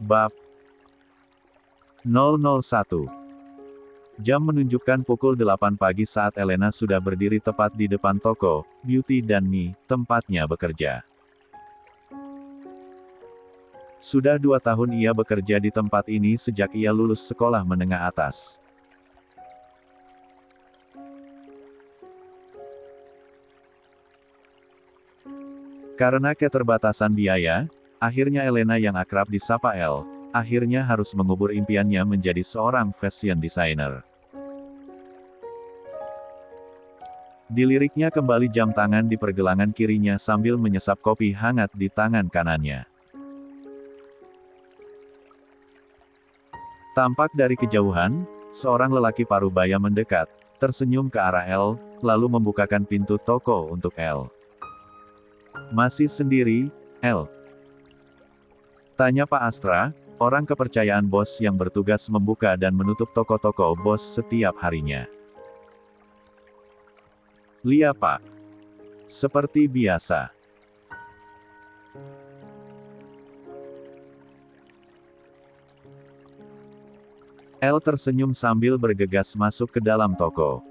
Bab 001. Jam menunjukkan pukul 8 pagi saat Elena sudah berdiri tepat di depan toko Beauty dan Me, tempatnya bekerja. Sudah 2 tahun ia bekerja di tempat ini sejak ia lulus sekolah menengah atas. Karena keterbatasan biaya, akhirnya Elena yang akrab disapa El, akhirnya harus mengubur impiannya menjadi seorang fashion designer. Diliriknya kembali jam tangan di pergelangan kirinya sambil menyesap kopi hangat di tangan kanannya. Tampak dari kejauhan, seorang lelaki parubaya mendekat, tersenyum ke arah El, lalu membukakan pintu toko untuk El. "Masih sendiri, El?" tanya Pak Astra, orang kepercayaan bos yang bertugas membuka dan menutup toko-toko bos setiap harinya. "Lia Pak. Seperti biasa." El tersenyum sambil bergegas masuk ke dalam toko.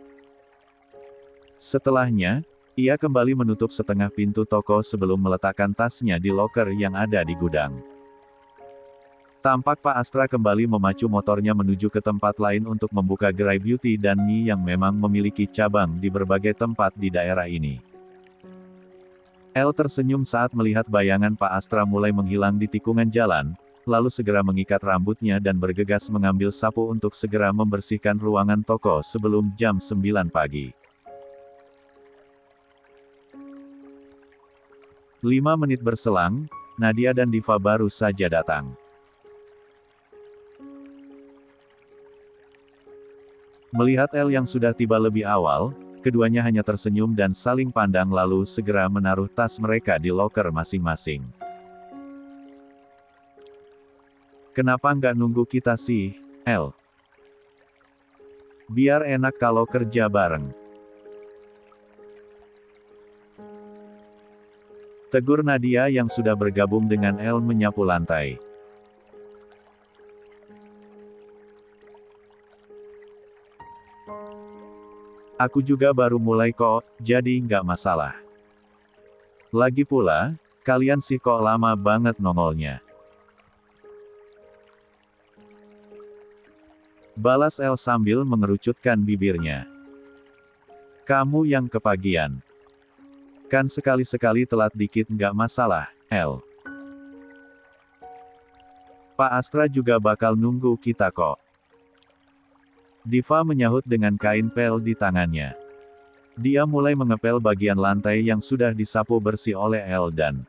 Setelahnya, ia kembali menutup setengah pintu toko sebelum meletakkan tasnya di loker yang ada di gudang. Tampak Pak Astra kembali memacu motornya menuju ke tempat lain untuk membuka gerai Beauty dan Me yang memang memiliki cabang di berbagai tempat di daerah ini. El tersenyum saat melihat bayangan Pak Astra mulai menghilang di tikungan jalan, lalu segera mengikat rambutnya dan bergegas mengambil sapu untuk segera membersihkan ruangan toko sebelum jam 9 pagi. 5 menit berselang, Nadia dan Diva baru saja datang. Melihat El yang sudah tiba lebih awal, keduanya hanya tersenyum dan saling pandang lalu segera menaruh tas mereka di loker masing-masing. "Kenapa nggak nunggu kita sih, El? Biar enak kalau kerja bareng," tegur Nadia yang sudah bergabung dengan El menyapu lantai. "Aku juga baru mulai kok, jadi nggak masalah. Lagi pula, kalian sih kok lama banget nongolnya," balas El sambil mengerucutkan bibirnya. "Kamu yang kepagian. Kan sekali-sekali telat dikit nggak masalah, El. Pak Astra juga bakal nunggu kita kok." Diva menyahut dengan kain pel di tangannya. Dia mulai mengepel bagian lantai yang sudah disapu bersih oleh El dan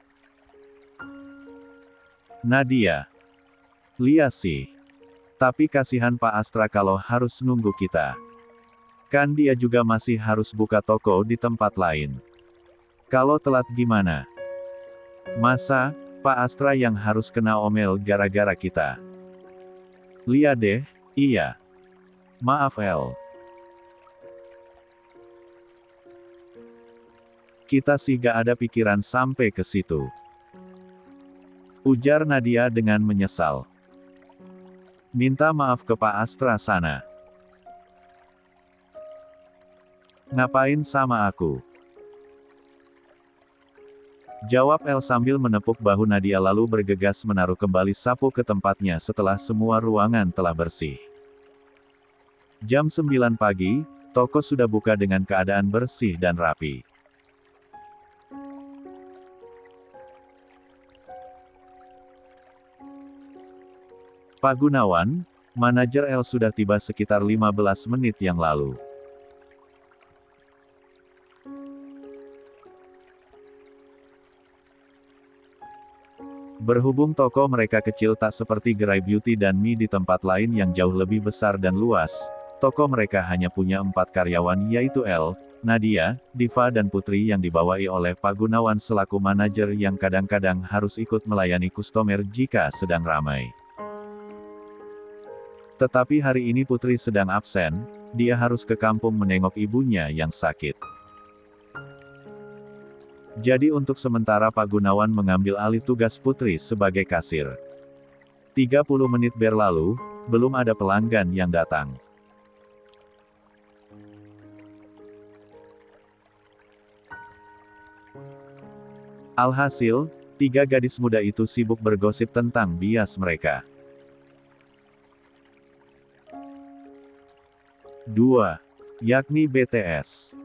Nadia. "Lia sih. Tapi kasihan Pak Astra kalau harus nunggu kita. Kan dia juga masih harus buka toko di tempat lain. Kalau telat gimana? Masa, Pak Astra yang harus kena omel gara-gara kita?" "Lia deh, iya. Maaf El. Kita sih gak ada pikiran sampai ke situ," ujar Nadia dengan menyesal. "Minta maaf ke Pak Astra sana." "Ngapain sama aku?" jawab El sambil menepuk bahu Nadia lalu bergegas menaruh kembali sapu ke tempatnya setelah semua ruangan telah bersih. Jam 9 pagi, toko sudah buka dengan keadaan bersih dan rapi. Pak Gunawan, manajer El sudah tiba sekitar 15 menit yang lalu. Berhubung toko mereka kecil tak seperti gerai Beauty dan Me di tempat lain yang jauh lebih besar dan luas, toko mereka hanya punya 4 karyawan yaitu El, Nadia, Diva dan Putri yang dibawahi oleh Pak Gunawan selaku manajer yang kadang-kadang harus ikut melayani kustomer jika sedang ramai. Tetapi hari ini Putri sedang absen, dia harus ke kampung menengok ibunya yang sakit. Jadi untuk sementara Pak Gunawan mengambil alih tugas Putri sebagai kasir. 30 menit berlalu, belum ada pelanggan yang datang. Alhasil, 3 gadis muda itu sibuk bergosip tentang bias mereka. 2. Yakni BTS.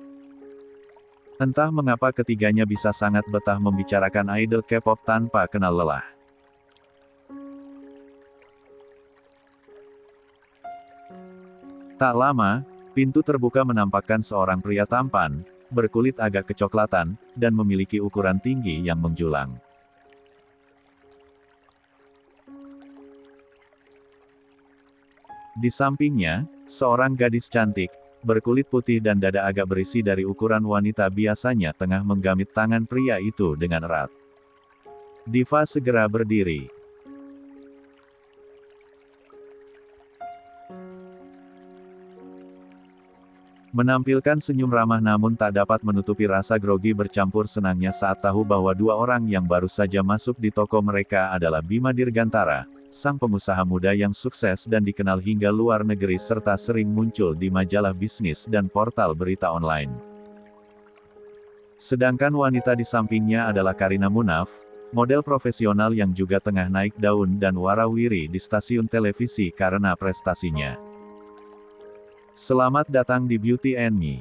Entah mengapa ketiganya bisa sangat betah membicarakan idol K-pop tanpa kenal lelah. Tak lama, pintu terbuka menampakkan seorang pria tampan, berkulit agak kecoklatan, dan memiliki ukuran tinggi yang menjulang. Di sampingnya, seorang gadis cantik, berkulit putih dan dada agak berisi dari ukuran wanita biasanya tengah menggamit tangan pria itu dengan erat. Diva segera berdiri. Menampilkan senyum ramah namun tak dapat menutupi rasa grogi bercampur senangnya saat tahu bahwa 2 orang yang baru saja masuk di toko mereka adalah Bima Dirgantara, sang pengusaha muda yang sukses dan dikenal hingga luar negeri serta sering muncul di majalah bisnis dan portal berita online. Sedangkan wanita di sampingnya adalah Karina Munaf, model profesional yang juga tengah naik daun dan warawiri di stasiun televisi karena prestasinya. Selamat datang di Beauty and Me.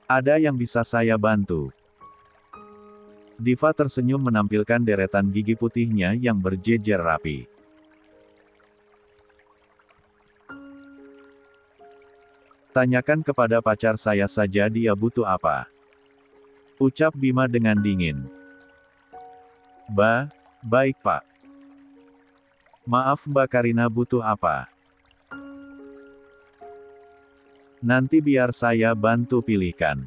Ada yang bisa saya bantu? Diva tersenyum menampilkan deretan gigi putihnya yang berjejer rapi. Tanyakan kepada pacar saya saja dia butuh apa. Ucap Bima dengan dingin. Baik Pak. Maaf Mbak Karina butuh apa? Nanti biar saya bantu pilihkan.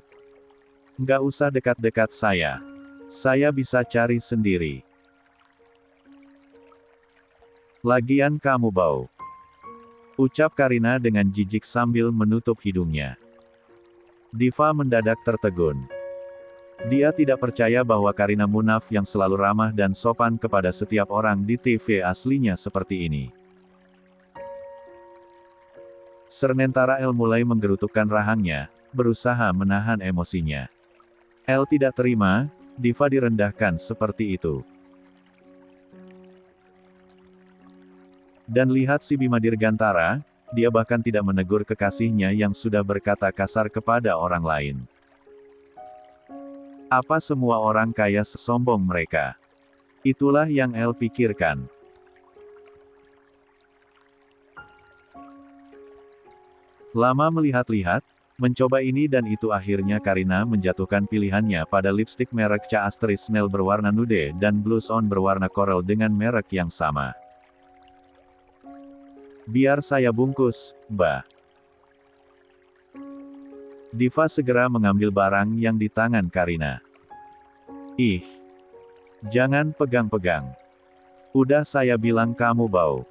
Nggak usah dekat-dekat saya. Saya bisa cari sendiri. Lagian kamu bau. Ucap Karina dengan jijik sambil menutup hidungnya. Diva mendadak tertegun. Dia tidak percaya bahwa Karina Munaf yang selalu ramah dan sopan kepada setiap orang di TV aslinya seperti ini. Sementara El mulai menggerutupkan rahangnya, berusaha menahan emosinya. El tidak terima, Diva direndahkan seperti itu. Dan lihat si Bima Dirgantara, dia bahkan tidak menegur kekasihnya yang sudah berkata kasar kepada orang lain. Apa semua orang kaya sesombong mereka? Itulah yang El pikirkan. Lama melihat-lihat, mencoba ini dan itu akhirnya Karina menjatuhkan pilihannya pada lipstik merek Ca Smell berwarna nude dan blush on berwarna coral dengan merek yang sama. Biar saya bungkus, Mbak. Diva segera mengambil barang yang di tangan Karina. Ih, jangan pegang-pegang. Udah saya bilang kamu bau.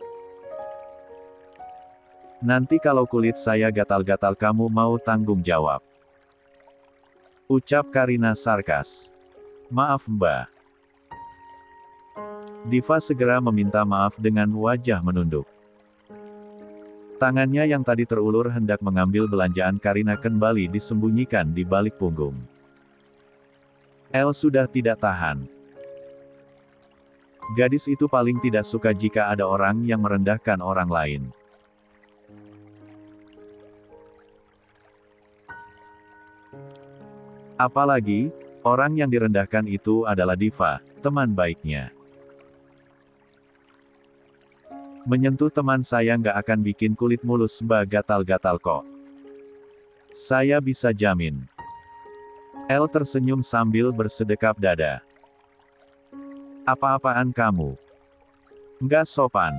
Nanti kalau kulit saya gatal-gatal kamu mau tanggung jawab. Ucap Karina sarkas. Maaf Mbak. Diva segera meminta maaf dengan wajah menunduk. Tangannya yang tadi terulur hendak mengambil belanjaan Karina kembali disembunyikan di balik punggung. El sudah tidak tahan. Gadis itu paling tidak suka jika ada orang yang merendahkan orang lain. Apalagi, orang yang direndahkan itu adalah Diva, teman baiknya. Menyentuh teman saya nggak akan bikin kulit mulus Mbak gatal-gatal kok. Saya bisa jamin. El tersenyum sambil bersedekap dada. Apa-apaan kamu? Nggak sopan.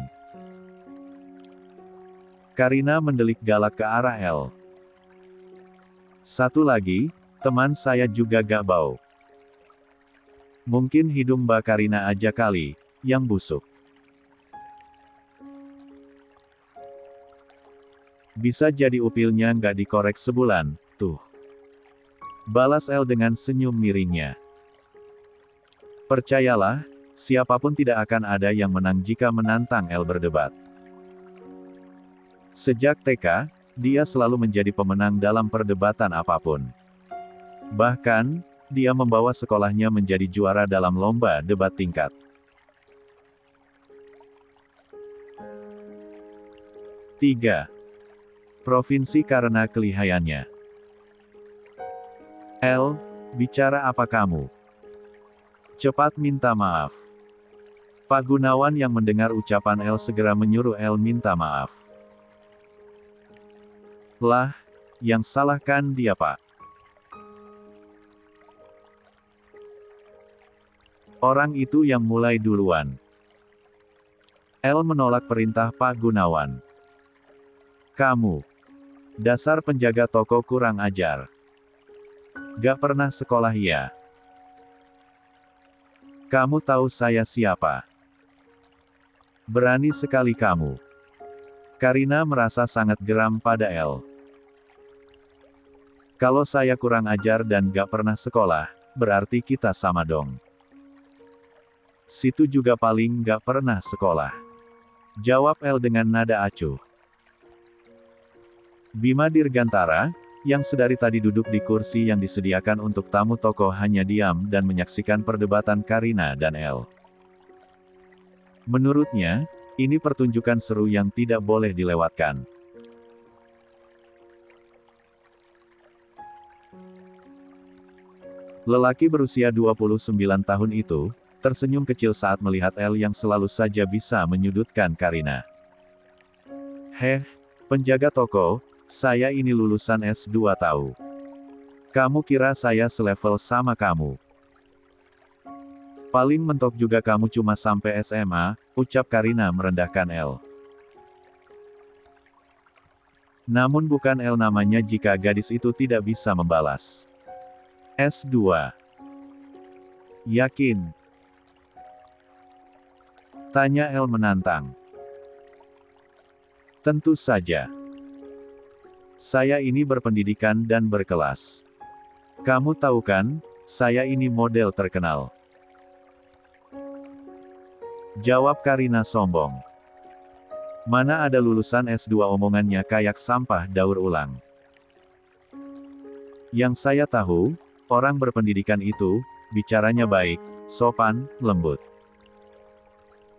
Karina mendelik galak ke arah El. Satu lagi, teman saya juga gak bau. Mungkin hidung Mbak Karina aja kali, yang busuk. Bisa jadi upilnya nggak dikorek sebulan, tuh. Balas El dengan senyum miringnya. Percayalah, siapapun tidak akan ada yang menang jika menantang El berdebat. Sejak TK, dia selalu menjadi pemenang dalam perdebatan apapun. Bahkan, dia membawa sekolahnya menjadi juara dalam lomba debat tingkat. Tiga. Provinsi karena kelihayannya. El, bicara apa kamu? Cepat minta maaf. Pak Gunawan yang mendengar ucapan El segera menyuruh El minta maaf. Lah, yang salah kan dia Pak. Orang itu yang mulai duluan. El menolak perintah Pak Gunawan. Kamu. Dasar penjaga toko kurang ajar. Gak pernah sekolah ya? Kamu tahu saya siapa? Berani sekali kamu. Karina merasa sangat geram pada El. Kalau saya kurang ajar dan gak pernah sekolah, berarti kita sama dong. Situ juga paling gak pernah sekolah. Jawab El dengan nada acuh. Bima Dirgantara, yang sedari tadi duduk di kursi yang disediakan untuk tamu toko hanya diam dan menyaksikan perdebatan Karina dan El. Menurutnya, ini pertunjukan seru yang tidak boleh dilewatkan. Lelaki berusia 29 tahun itu, tersenyum kecil saat melihat El yang selalu saja bisa menyudutkan Karina. Heh, penjaga toko, saya ini lulusan S2 tahu. Kamu kira saya selevel sama kamu? Paling mentok juga kamu cuma sampai SMA, ucap Karina merendahkan El. Namun bukan El namanya jika gadis itu tidak bisa membalas. S2. Yakin? Tanya El menantang. Tentu saja. Saya ini berpendidikan dan berkelas. Kamu tahu kan, saya ini model terkenal. Jawab Karina sombong. Mana ada lulusan S2 omongannya kayak sampah daur ulang. Yang saya tahu, orang berpendidikan itu, bicaranya baik, sopan, lembut.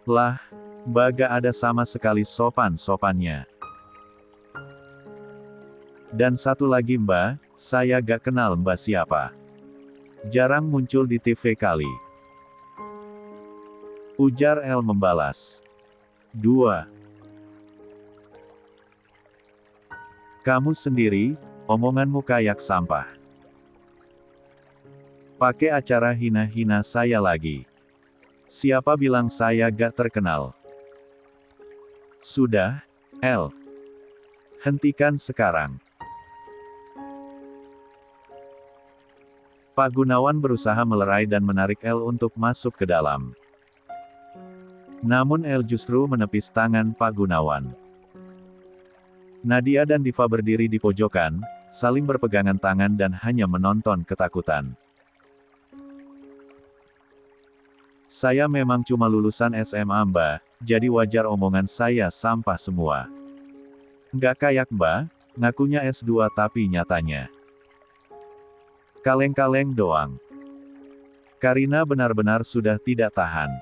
Lah, Mbak gak ada sama sekali sopan-sopannya. Dan satu lagi Mbak, saya gak kenal Mbak siapa. Jarang muncul di TV kali. Ujar El membalas. 2. Kamu sendiri, omonganmu kayak sampah. Pakai acara hina-hina saya lagi. Siapa bilang saya gak terkenal? Sudah, El. Hentikan sekarang. Pak Gunawan berusaha melerai dan menarik El untuk masuk ke dalam. Namun El justru menepis tangan Pak Gunawan. Nadia dan Diva berdiri di pojokan, saling berpegangan tangan dan hanya menonton ketakutan. Saya memang cuma lulusan SMA Mbak, jadi wajar omongan saya sampah semua. Nggak kayak Mbak, ngakunya S2 tapi nyatanya kaleng-kaleng doang. Karina benar-benar sudah tidak tahan.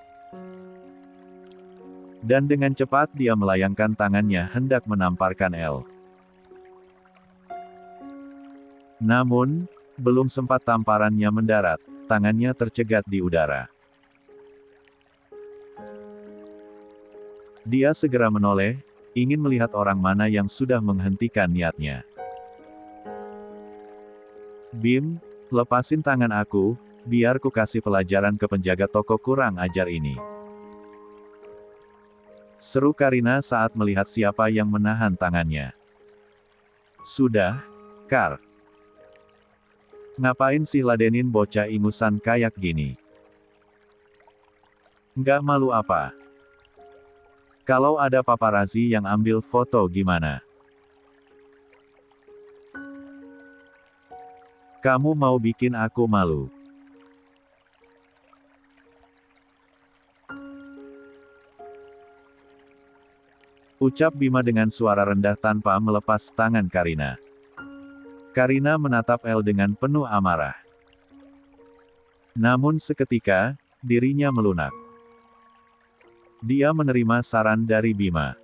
Dan dengan cepat dia melayangkan tangannya hendak menamparkan El. Namun, belum sempat tamparannya mendarat, tangannya tercegat di udara. Dia segera menoleh, ingin melihat orang mana yang sudah menghentikan niatnya. Bim, lepasin tangan aku, biar ku kasih pelajaran ke penjaga toko kurang ajar ini. Seru Karina saat melihat siapa yang menahan tangannya. Sudah, Kar. Ngapain sih ladenin bocah ingusan kayak gini? Nggak malu apa? Kalau ada paparazi yang ambil foto gimana? Kamu mau bikin aku malu? Ucap Bima dengan suara rendah tanpa melepas tangan Karina. Karina menatap L dengan penuh amarah. Namun seketika, dirinya melunak. Dia menerima saran dari Bima.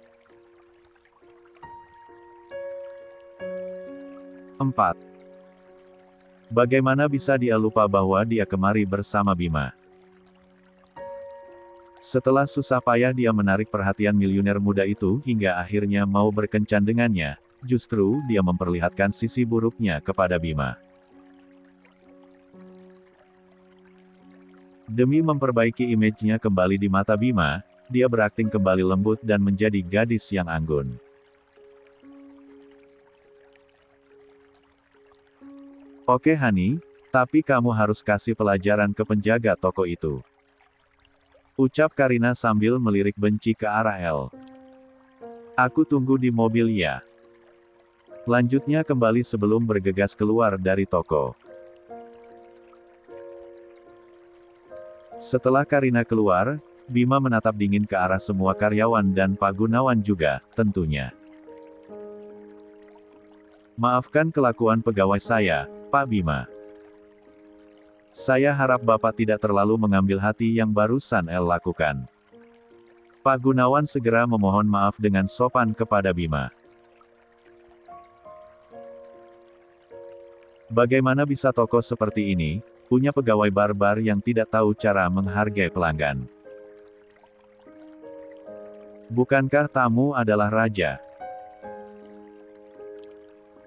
4. Bagaimana bisa dia lupa bahwa dia kemari bersama Bima? Setelah susah payah dia menarik perhatian miliuner muda itu hingga akhirnya mau berkencan dengannya, justru dia memperlihatkan sisi buruknya kepada Bima. Demi memperbaiki image-nya kembali di mata Bima, dia berakting kembali lembut dan menjadi gadis yang anggun. Oke Hani, tapi kamu harus kasih pelajaran ke penjaga toko itu. Ucap Karina sambil melirik benci ke arah L. Aku tunggu di mobil ya. Lanjutnya kembali sebelum bergegas keluar dari toko. Setelah Karina keluar, Bima menatap dingin ke arah semua karyawan dan Pak Gunawan juga, tentunya. Maafkan kelakuan pegawai saya, Pak Bima. Saya harap Bapak tidak terlalu mengambil hati yang barusan L lakukan. Pak Gunawan segera memohon maaf dengan sopan kepada Bima. Bagaimana bisa toko seperti ini, punya pegawai barbar yang tidak tahu cara menghargai pelanggan? Bukankah tamu adalah raja?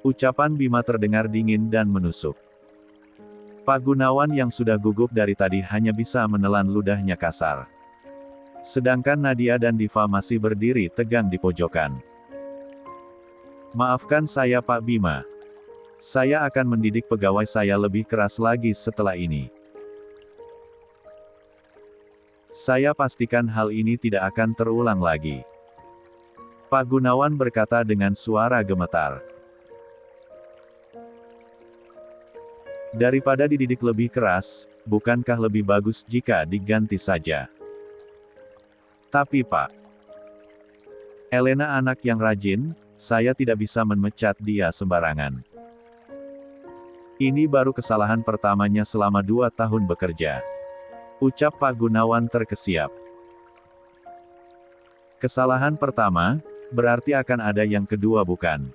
Ucapan Bima terdengar dingin dan menusuk. Pak Gunawan yang sudah gugup dari tadi hanya bisa menelan ludahnya kasar. Sedangkan Nadia dan Diva masih berdiri tegang di pojokan. Maafkan saya Pak Bima. Saya akan mendidik pegawai saya lebih keras lagi setelah ini. Saya pastikan hal ini tidak akan terulang lagi. Pak Gunawan berkata dengan suara gemetar. Daripada dididik lebih keras, bukankah lebih bagus jika diganti saja? Tapi Pak, Elena anak yang rajin, saya tidak bisa memecat dia sembarangan. Ini baru kesalahan pertamanya selama 2 tahun bekerja. Ucap Pak Gunawan terkesiap. Kesalahan pertama, berarti akan ada yang kedua bukan?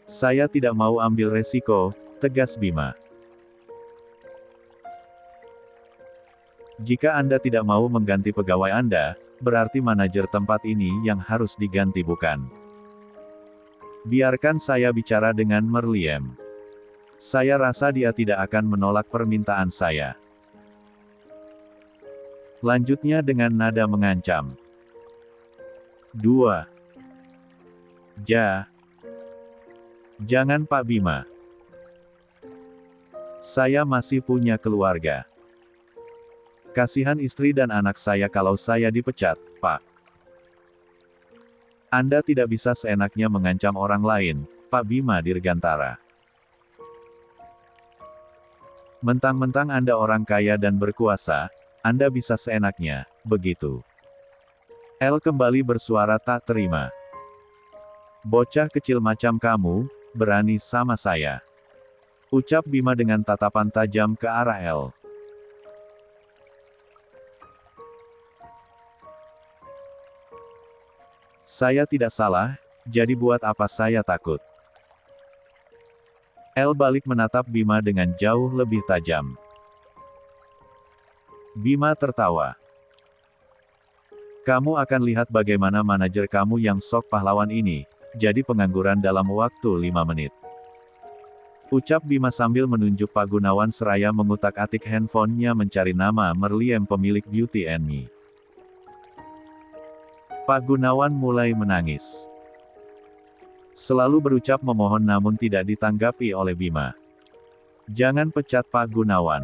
Saya tidak mau ambil resiko, tegas Bima. Jika Anda tidak mau mengganti pegawai Anda, berarti manajer tempat ini yang harus diganti bukan? Biarkan saya bicara dengan Merliem. Saya rasa dia tidak akan menolak permintaan saya. Lanjutnya dengan nada mengancam. 2. Jangan Pak Bima. Saya masih punya keluarga. Kasihan istri dan anak saya kalau saya dipecat, Pak. Anda tidak bisa seenaknya mengancam orang lain, Pak Bima Dirgantara. Mentang-mentang Anda orang kaya dan berkuasa, Anda bisa seenaknya, begitu. L kembali bersuara tak terima. Bocah kecil macam kamu, berani sama saya. Ucap Bima dengan tatapan tajam ke arah L. Saya tidak salah, jadi buat apa saya takut? L balik menatap Bima dengan jauh lebih tajam. Bima tertawa. Kamu akan lihat bagaimana manajer kamu yang sok pahlawan ini, jadi pengangguran dalam waktu 5 menit. Ucap Bima sambil menunjuk Pak Gunawan seraya mengutak-atik handphonenya mencari nama Merliem pemilik Beauty and Me. Pak Gunawan mulai menangis. Selalu berucap memohon namun tidak ditanggapi oleh Bima. Jangan pecat Pak Gunawan.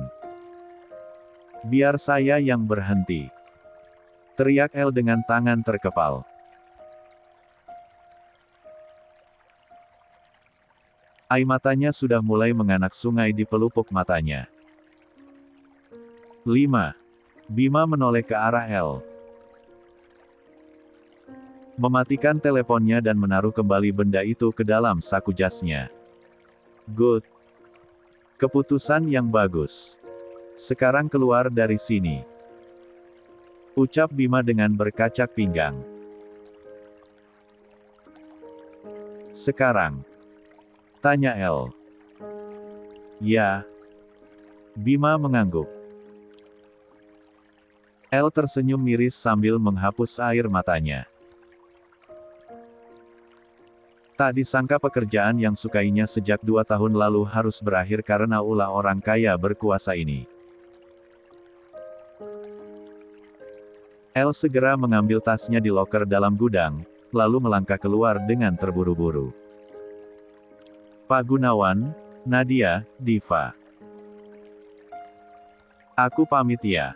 Biar saya yang berhenti. Teriak L dengan tangan terkepal. Air matanya sudah mulai menganak sungai di pelupuk matanya. 5. Bima menoleh ke arah L. mematikan teleponnya dan menaruh kembali benda itu ke dalam saku jasnya. Good. Keputusan yang bagus. Sekarang keluar dari sini. Ucap Bima dengan berkacak pinggang. Sekarang? Tanya El. Ya. Bima mengangguk. El tersenyum miris sambil menghapus air matanya. Tak disangka pekerjaan yang sukainya sejak 2 tahun lalu harus berakhir karena ulah orang kaya berkuasa ini. El segera mengambil tasnya di loker dalam gudang, lalu melangkah keluar dengan terburu-buru. Pak Gunawan, Nadia, Diva. Aku pamit ya.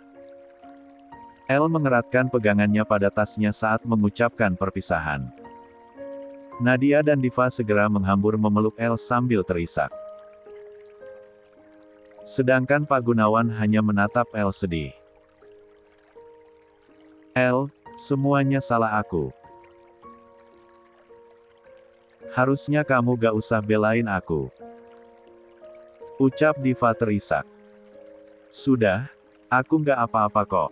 El mengeratkan pegangannya pada tasnya saat mengucapkan perpisahan. Nadia dan Diva segera menghambur memeluk El sambil terisak. Sedangkan Pak Gunawan hanya menatap El sedih. El, semuanya salah aku. Harusnya kamu gak usah belain aku. Ucap Diva terisak. Sudah, aku gak apa-apa kok.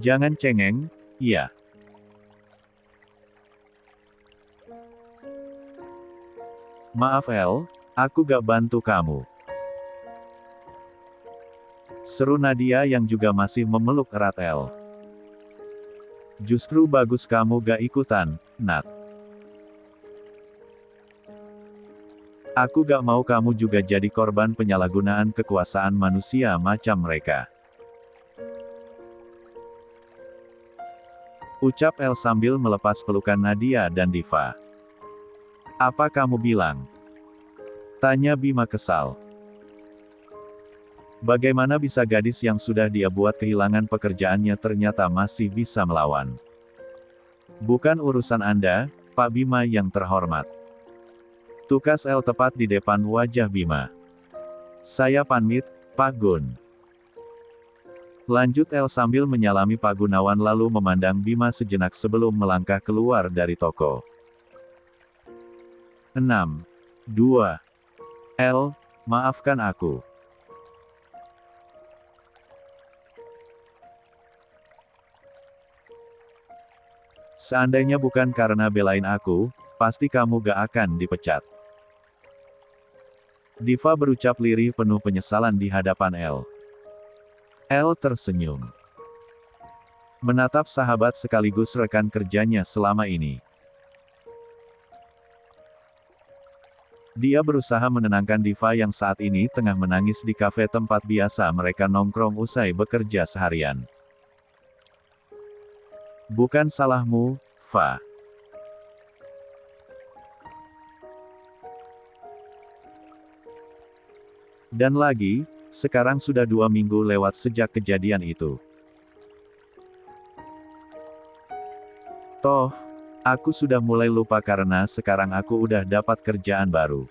Jangan cengeng, iya. Maaf El, aku gak bantu kamu. Seru Nadia yang juga masih memeluk erat El. Justru bagus kamu gak ikutan, Nat. Aku gak mau kamu juga jadi korban penyalahgunaan kekuasaan manusia macam mereka. Ucap El sambil melepas pelukan Nadia dan Diva. Apa kamu bilang? Tanya Bima kesal. Bagaimana bisa gadis yang sudah dia buat kehilangan pekerjaannya ternyata masih bisa melawan? Bukan urusan Anda, Pak Bima yang terhormat. Tukas El tepat di depan wajah Bima. Saya pamit, Pak Gun. Lanjut El sambil menyalami Pak Gunawan lalu memandang Bima sejenak sebelum melangkah keluar dari toko. 6. 2. El, maafkan aku. Seandainya bukan karena belain aku, pasti kamu gak akan dipecat. Diva berucap lirih penuh penyesalan di hadapan El. El tersenyum. Menatap sahabat sekaligus rekan kerjanya selama ini. Dia berusaha menenangkan Diva yang saat ini tengah menangis di kafe tempat biasa mereka nongkrong usai bekerja seharian. Bukan salahmu, Va. Dan lagi, sekarang sudah 2 minggu lewat sejak kejadian itu. Toh, aku sudah mulai lupa karena sekarang aku udah dapat kerjaan baru.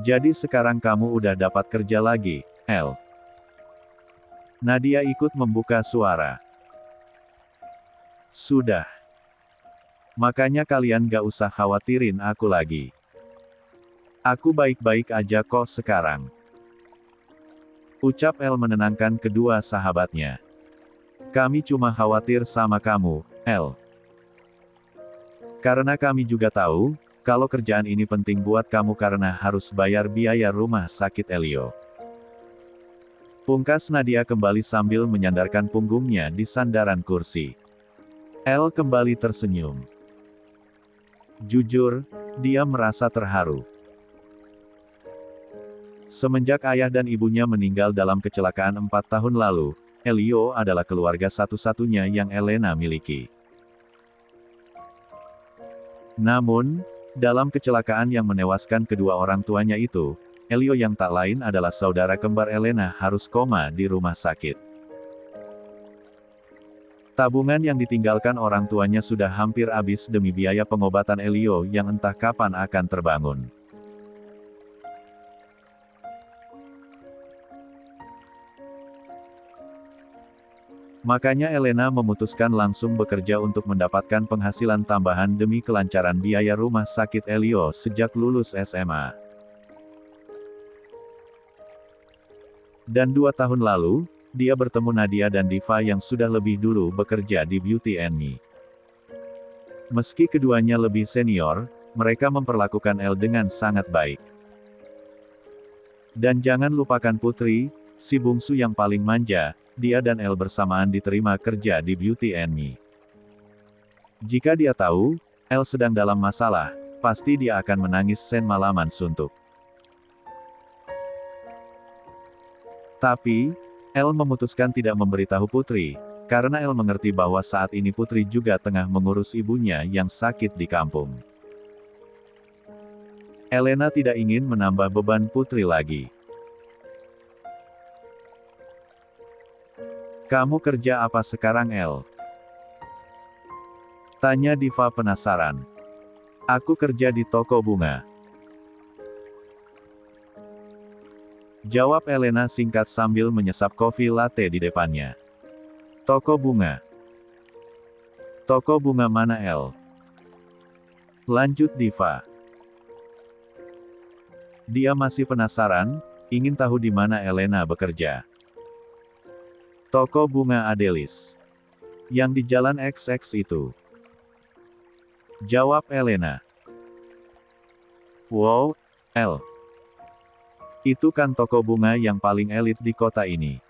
Jadi sekarang kamu udah dapat kerja lagi, El. Nadia ikut membuka suara. Sudah. Makanya kalian gak usah khawatirin aku lagi. Aku baik-baik aja kok sekarang. Ucap El menenangkan kedua sahabatnya. Kami cuma khawatir sama kamu, El. Karena kami juga tahu, kalau kerjaan ini penting buat kamu karena harus bayar biaya rumah sakit Elio. Pungkas Nadia kembali sambil menyandarkan punggungnya di sandaran kursi. El kembali tersenyum. Jujur, dia merasa terharu. Semenjak ayah dan ibunya meninggal dalam kecelakaan 4 tahun lalu, Elio adalah keluarga satu-satunya yang Elena miliki. Namun, dalam kecelakaan yang menewaskan kedua orang tuanya itu, Elio yang tak lain adalah saudara kembar Elena harus koma di rumah sakit. Tabungan yang ditinggalkan orang tuanya sudah hampir habis demi biaya pengobatan Elio yang entah kapan akan terbangun. Makanya Elena memutuskan langsung bekerja untuk mendapatkan penghasilan tambahan demi kelancaran biaya rumah sakit Elio sejak lulus SMA. Dan 2 tahun lalu, dia bertemu Nadia dan Diva yang sudah lebih dulu bekerja di Beauty and Me. Meski keduanya lebih senior, mereka memperlakukan Elle dengan sangat baik. Dan jangan lupakan Putri, si bungsu yang paling manja. Dia dan Elle bersamaan diterima kerja di Beauty and Me. Jika dia tahu, Elle sedang dalam masalah, pasti dia akan menangis semalaman suntuk. Tapi, Elle memutuskan tidak memberitahu Putri, karena Elle mengerti bahwa saat ini Putri juga tengah mengurus ibunya yang sakit di kampung. Elena tidak ingin menambah beban Putri lagi. Kamu kerja apa sekarang, Elle? Tanya Diva penasaran. Aku kerja di toko bunga. Jawab Elena singkat sambil menyesap kopi latte di depannya. Toko bunga. Toko bunga mana, Elle? Lanjut Diva. Dia masih penasaran, ingin tahu di mana Elena bekerja. Toko bunga Adelis. Yang di Jalan XX itu. Jawab Elena. Wow, Elle. Itu kan toko bunga yang paling elit di kota ini.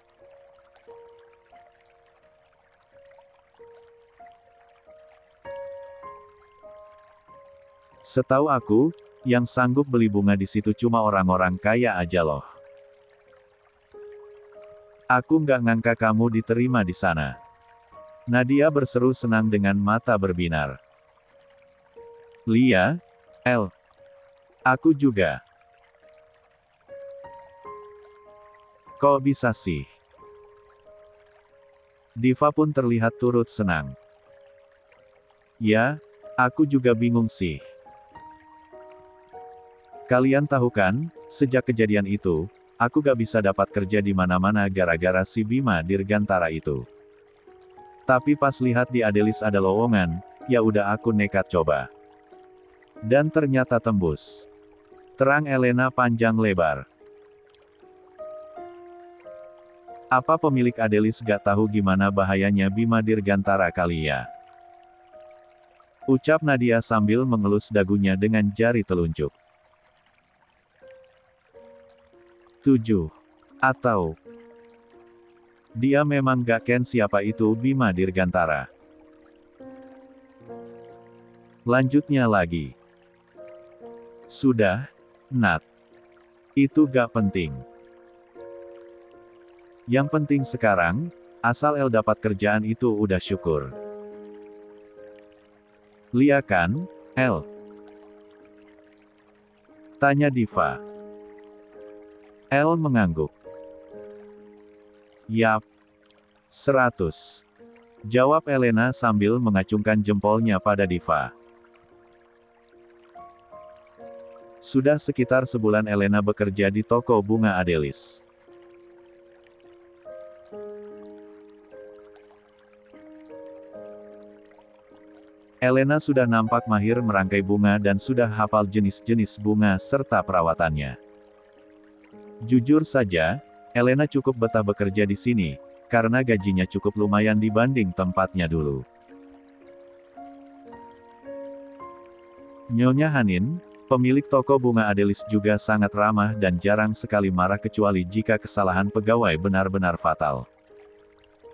Setahu aku, yang sanggup beli bunga di situ cuma orang-orang kaya aja loh. Aku nggak ngangka kamu diterima di sana. Nadia berseru senang dengan mata berbinar. Lia, Elle. Aku juga. Kok bisa sih? Diva pun terlihat turut senang. Ya, aku juga bingung sih. Kalian tahu kan, sejak kejadian itu, aku gak bisa dapat kerja di mana-mana gara-gara si Bima Dirgantara itu. Tapi pas lihat di Adelis ada lowongan, ya udah aku nekat coba. Dan ternyata tembus. Terang Elena panjang lebar. Apa pemilik Adelis gak tahu gimana bahayanya Bima Dirgantara kali ya? Ucap Nadia sambil mengelus dagunya dengan jari telunjuk. 7. Atau dia memang gak ken siapa itu Bima Dirgantara. Lanjutnya lagi. Sudah, Nat. Itu gak penting. Yang penting sekarang, asal El dapat kerjaan itu udah syukur. Lia kan, El? Tanya Diva. El mengangguk. Yap. 100. Jawab Elena sambil mengacungkan jempolnya pada Diva. Sudah sekitar sebulan Elena bekerja di toko bunga Adelis. Elena sudah nampak mahir merangkai bunga dan sudah hafal jenis-jenis bunga serta perawatannya. Jujur saja, Elena cukup betah bekerja di sini, karena gajinya cukup lumayan dibanding tempatnya dulu. Nyonya Hanin, pemilik toko bunga Adelis juga sangat ramah dan jarang sekali marah kecuali jika kesalahan pegawai benar-benar fatal.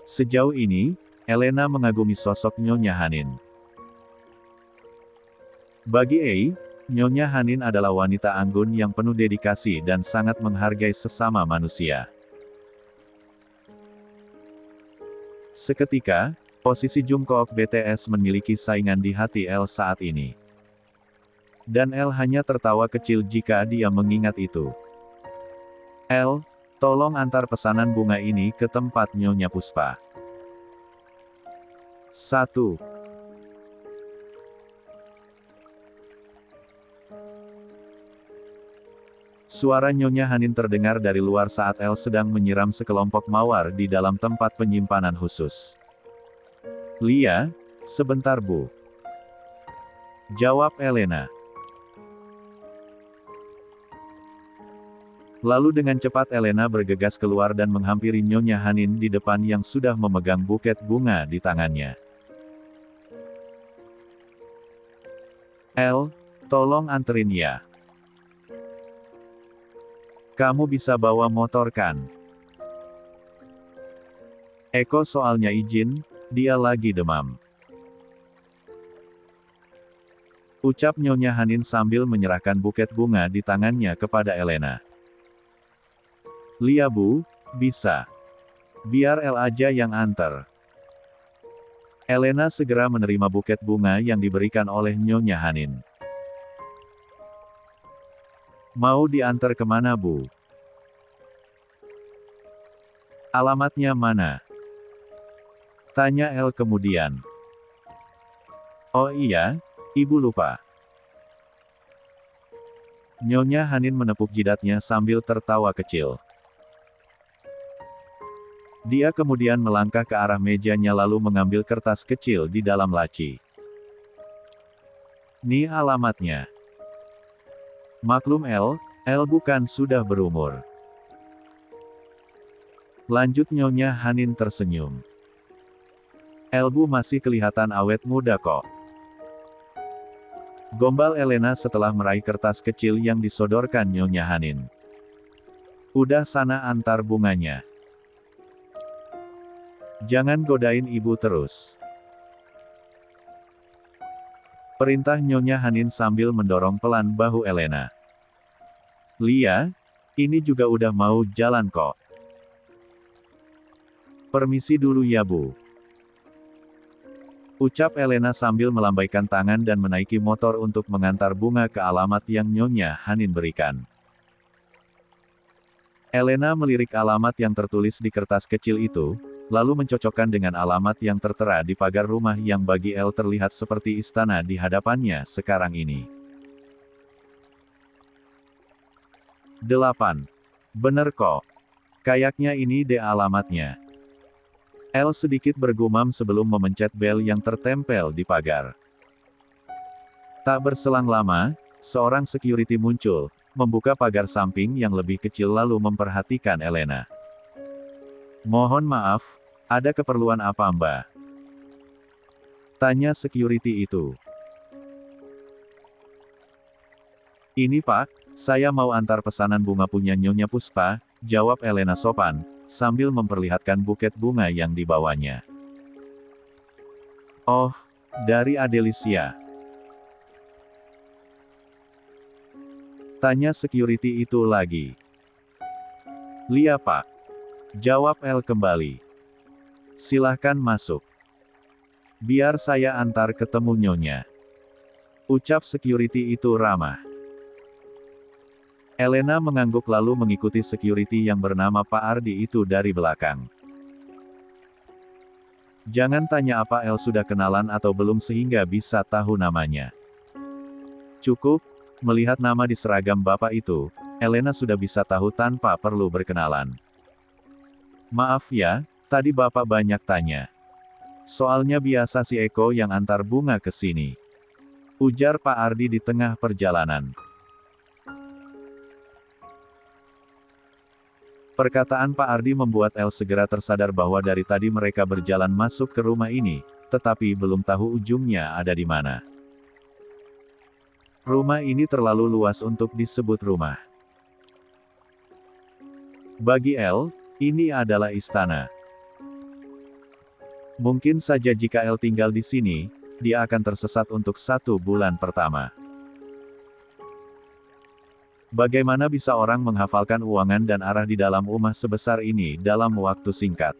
Sejauh ini, Elena mengagumi sosok Nyonya Hanin. Bagi Ei, Nyonya Hanin adalah wanita anggun yang penuh dedikasi dan sangat menghargai sesama manusia. Seketika, posisi Jungkook BTS memiliki saingan di hati El saat ini. Dan El hanya tertawa kecil jika dia mengingat itu. El, tolong antar pesanan bunga ini ke tempat Nyonya Puspa. 1. Suara Nyonya Hanin terdengar dari luar saat El sedang menyiram sekelompok mawar di dalam tempat penyimpanan khusus. "Lia, sebentar Bu," jawab Elena. Lalu dengan cepat Elena bergegas keluar dan menghampiri Nyonya Hanin di depan yang sudah memegang buket bunga di tangannya. "El, tolong anterin ya. Kamu bisa bawa motor kan? Eko soalnya izin, dia lagi demam," ucap Nyonya Hanin sambil menyerahkan buket bunga di tangannya kepada Elena. "Lia Bu, bisa. Biar El aja yang anter." Elena segera menerima buket bunga yang diberikan oleh Nyonya Hanin. "Mau diantar kemana Bu? Alamatnya mana?" tanya El kemudian. "Oh iya, Ibu lupa." Nyonya Hanin menepuk jidatnya sambil tertawa kecil. Dia kemudian melangkah ke arah mejanya lalu mengambil kertas kecil di dalam laci. "Nih alamatnya. Maklum El bukan sudah berumur." Lanjut Nyonya Hanin tersenyum. "El Bu masih kelihatan awet muda kok." Gombal Elena setelah meraih kertas kecil yang disodorkan Nyonya Hanin. "Udah sana antar bunganya. Jangan godain Ibu terus," perintah Nyonya Hanin sambil mendorong pelan bahu Elena. "Lia, ini juga udah mau jalan kok. Permisi dulu ya Bu," ucap Elena sambil melambaikan tangan dan menaiki motor untuk mengantar bunga ke alamat yang Nyonya Hanin berikan. Elena melirik alamat yang tertulis di kertas kecil itu, lalu mencocokkan dengan alamat yang tertera di pagar rumah yang bagi El terlihat seperti istana di hadapannya sekarang ini. 8. Bener kok. Kayaknya ini deh alamatnya. El sedikit bergumam sebelum memencet bel yang tertempel di pagar. Tak berselang lama, seorang security muncul, membuka pagar samping yang lebih kecil lalu memperhatikan Elena. "Mohon maaf, ada keperluan apa Mbak?" tanya security itu. "Ini Pak, saya mau antar pesanan bunga punya Nyonya Puspa," jawab Elena sopan, sambil memperlihatkan buket bunga yang dibawanya. "Oh, dari Adelisia?" tanya security itu lagi. "Lia Pak," jawab El kembali. "Silahkan masuk. Biar saya antar ketemu Nyonya," ucap security itu ramah. Elena mengangguk lalu mengikuti security yang bernama Pak Ardi itu dari belakang. Jangan tanya apa El sudah kenalan atau belum sehingga bisa tahu namanya. Cukup, melihat nama di seragam Bapak itu, Elena sudah bisa tahu tanpa perlu berkenalan. "Maaf ya, tadi Bapak banyak tanya. Soalnya biasa si Eko yang antar bunga ke sini," ujar Pak Ardi di tengah perjalanan. Perkataan Pak Ardi membuat El segera tersadar bahwa dari tadi mereka berjalan masuk ke rumah ini, tetapi belum tahu ujungnya ada di mana. Rumah ini terlalu luas untuk disebut rumah. Bagi El, ini adalah istana. Mungkin saja jika El tinggal di sini, dia akan tersesat untuk 1 bulan pertama. Bagaimana bisa orang menghafalkan uangan dan arah di dalam rumah sebesar ini dalam waktu singkat?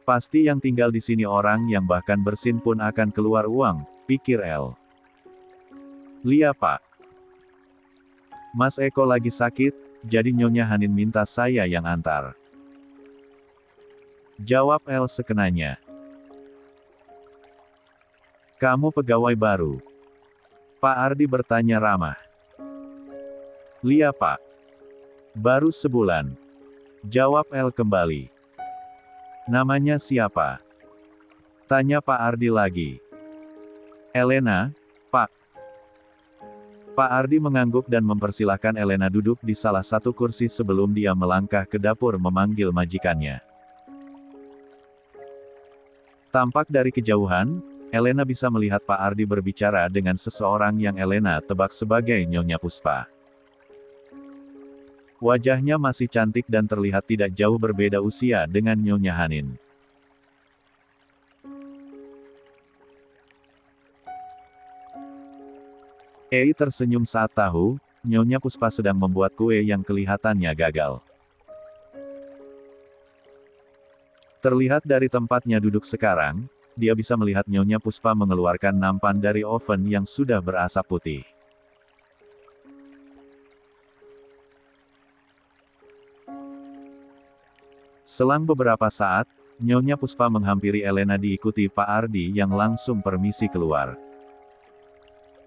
Pasti yang tinggal di sini orang yang bahkan bersin pun akan keluar uang, pikir El. "Lia Pak. Mas Eko lagi sakit, jadi Nyonya Hanin minta saya yang antar," jawab El sekenanya. "Kamu pegawai baru?" Pak Ardi bertanya ramah. Lia Pak. Baru sebulan. Jawab El kembali. Namanya siapa? Tanya Pak Ardi lagi. Elena, Pak. Pak Ardi mengangguk dan mempersilahkan Elena duduk di salah satu kursi sebelum dia melangkah ke dapur memanggil majikannya. Tampak dari kejauhan, Elena bisa melihat Pak Ardi berbicara dengan seseorang yang Elena tebak sebagai Nyonya Puspa. Wajahnya masih cantik dan terlihat tidak jauh berbeda usia dengan Nyonya Hanin. Ei tersenyum saat tahu, Nyonya Puspa sedang membuat kue yang kelihatannya gagal. Terlihat dari tempatnya duduk sekarang, dia bisa melihat Nyonya Puspa mengeluarkan nampan dari oven yang sudah berasap putih. Selang beberapa saat, Nyonya Puspa menghampiri Elena diikuti Pak Ardi yang langsung permisi keluar.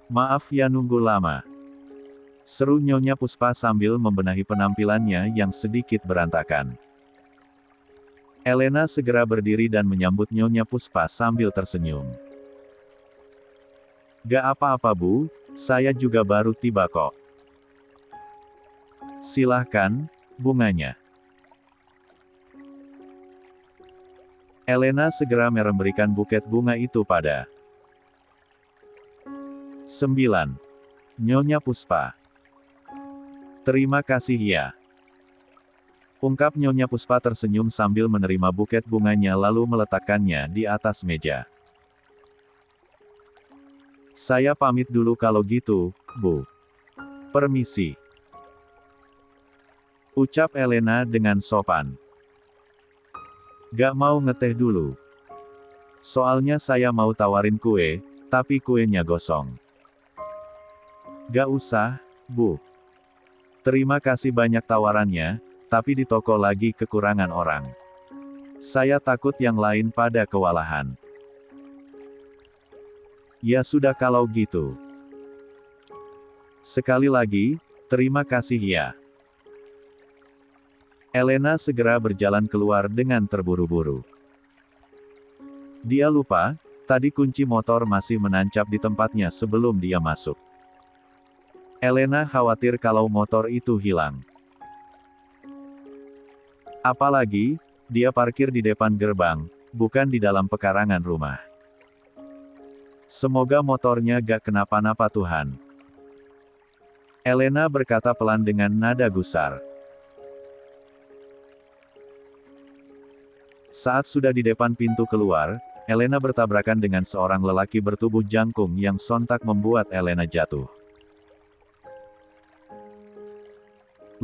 Maaf ya nunggu lama. Seru Nyonya Puspa sambil membenahi penampilannya yang sedikit berantakan. Elena segera berdiri dan menyambut Nyonya Puspa sambil tersenyum. Gak apa-apa Bu, saya juga baru tiba kok. Silahkan, bunganya. Elena segera memberikan buket bunga itu pada 9. Nyonya Puspa. Terima kasih ya. Ungkap Nyonya Puspa tersenyum sambil menerima buket bunganya lalu meletakkannya di atas meja. Saya pamit dulu kalau gitu, Bu. Permisi. Ucap Elena dengan sopan. Gak mau ngeteh dulu. Soalnya saya mau tawarin kue, tapi kuenya gosong. Gak usah, Bu. Terima kasih banyak tawarannya, tapi di toko lagi kekurangan orang. Saya takut yang lain pada kewalahan. Ya sudah kalau gitu. Sekali lagi, terima kasih ya. Elena segera berjalan keluar dengan terburu-buru. Dia lupa, tadi kunci motor masih menancap di tempatnya sebelum dia masuk. Elena khawatir kalau motor itu hilang. Apalagi, dia parkir di depan gerbang, bukan di dalam pekarangan rumah. Semoga motornya gak kenapa-napa Tuhan. Elena berkata pelan dengan nada gusar. Saat sudah di depan pintu keluar, Elena bertabrakan dengan seorang lelaki bertubuh jangkung yang sontak membuat Elena jatuh.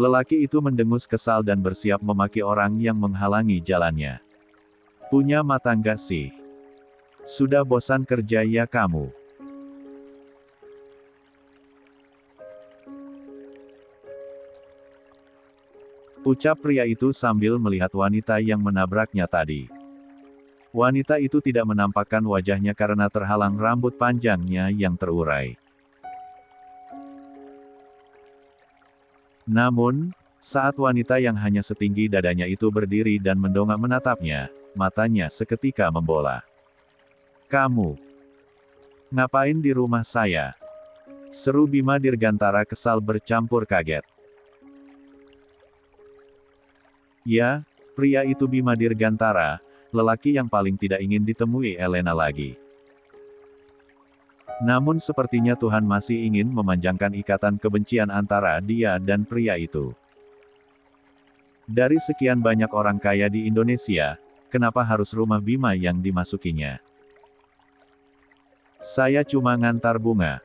Lelaki itu mendengus kesal dan bersiap memaki orang yang menghalangi jalannya. Punya mata nggak sih? Sudah bosan kerja ya kamu? Ucap pria itu sambil melihat wanita yang menabraknya tadi. Wanita itu tidak menampakkan wajahnya karena terhalang rambut panjangnya yang terurai. Namun, saat wanita yang hanya setinggi dadanya itu berdiri dan mendongak menatapnya, matanya seketika membola. Kamu ngapain di rumah saya? Seru Bima Dirgantara kesal bercampur kaget. Ya, pria itu Bima Dirgantara, lelaki yang paling tidak ingin ditemui Elena lagi. Namun sepertinya Tuhan masih ingin memanjangkan ikatan kebencian antara dia dan pria itu. Dari sekian banyak orang kaya di Indonesia, kenapa harus rumah Bima yang dimasukinya? Saya cuma ngantar bunga.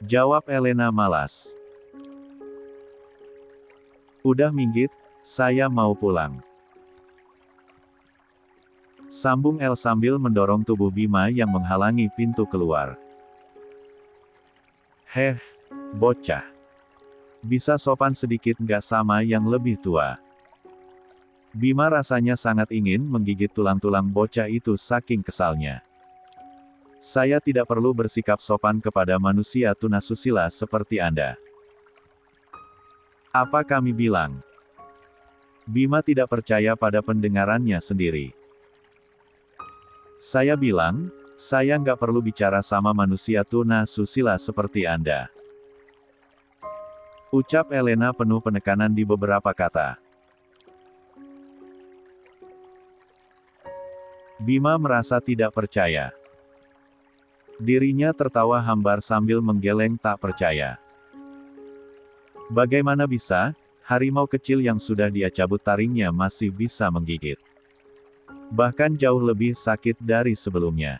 Jawab Elena malas. Udah minggit, saya mau pulang. Sambung El sambil mendorong tubuh Bima yang menghalangi pintu keluar. Heh, bocah. Bisa sopan sedikit nggak sama yang lebih tua? Bima rasanya sangat ingin menggigit tulang-tulang bocah itu saking kesalnya. Saya tidak perlu bersikap sopan kepada manusia tunasusila seperti Anda. Apa kami bilang? Bima tidak percaya pada pendengarannya sendiri. Saya bilang, saya nggak perlu bicara sama manusia tunasusila seperti Anda. Ucap Elena penuh penekanan di beberapa kata. Bima merasa tidak percaya. Dirinya tertawa hambar sambil menggeleng tak percaya. Bagaimana bisa, harimau kecil yang sudah dia cabut taringnya masih bisa menggigit. Bahkan jauh lebih sakit dari sebelumnya.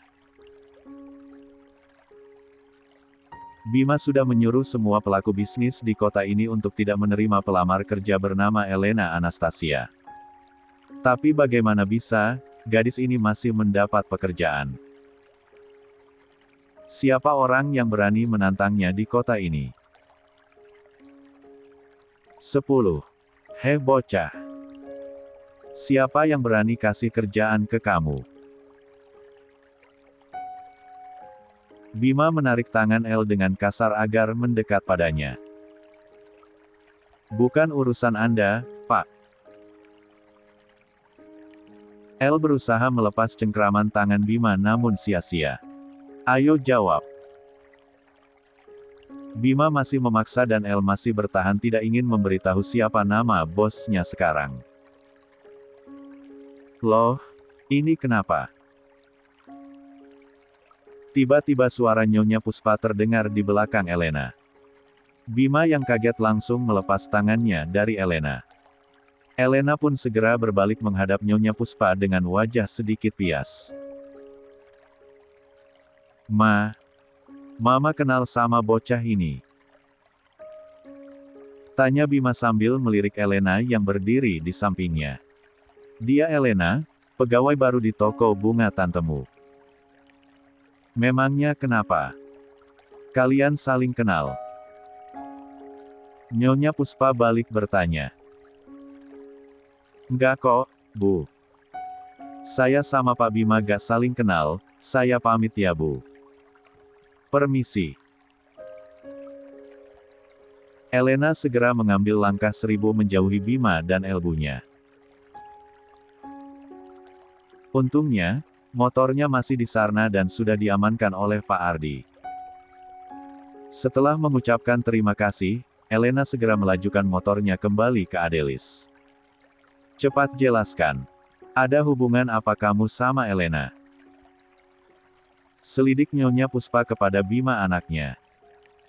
Bima sudah menyuruh semua pelaku bisnis di kota ini untuk tidak menerima pelamar kerja bernama Elena Anastasia. Tapi bagaimana bisa, gadis ini masih mendapat pekerjaan. Siapa orang yang berani menantangnya di kota ini? 10. Heh bocah. Siapa yang berani kasih kerjaan ke kamu? Bima menarik tangan El dengan kasar agar mendekat padanya. Bukan urusan Anda, Pak. El berusaha melepas cengkraman tangan Bima namun sia-sia. Ayo jawab. Bima masih memaksa dan El masih bertahan tidak ingin memberitahu siapa nama bosnya sekarang. Loh, ini kenapa? Tiba-tiba suara Nyonya Puspa terdengar di belakang Elena. Bima yang kaget langsung melepas tangannya dari Elena. Elena pun segera berbalik menghadap Nyonya Puspa dengan wajah sedikit pias. Mama kenal sama bocah ini. Tanya Bima sambil melirik Elena yang berdiri di sampingnya. Dia Elena, pegawai baru di toko bunga tantemu. Memangnya kenapa? Kalian saling kenal? Nyonya Puspa balik bertanya. Enggak kok, Bu. Saya sama Pak Bima gak saling kenal, saya pamit ya Bu. Permisi. Elena segera mengambil langkah 1000 menjauhi Bima dan elbunya. Untungnya, motornya masih di sana dan sudah diamankan oleh Pak Ardi. Setelah mengucapkan terima kasih, Elena segera melajukan motornya kembali ke Adelis. Cepat jelaskan. Ada hubungan apa kamu sama Elena? Selidik Nyonya Puspa kepada Bima anaknya.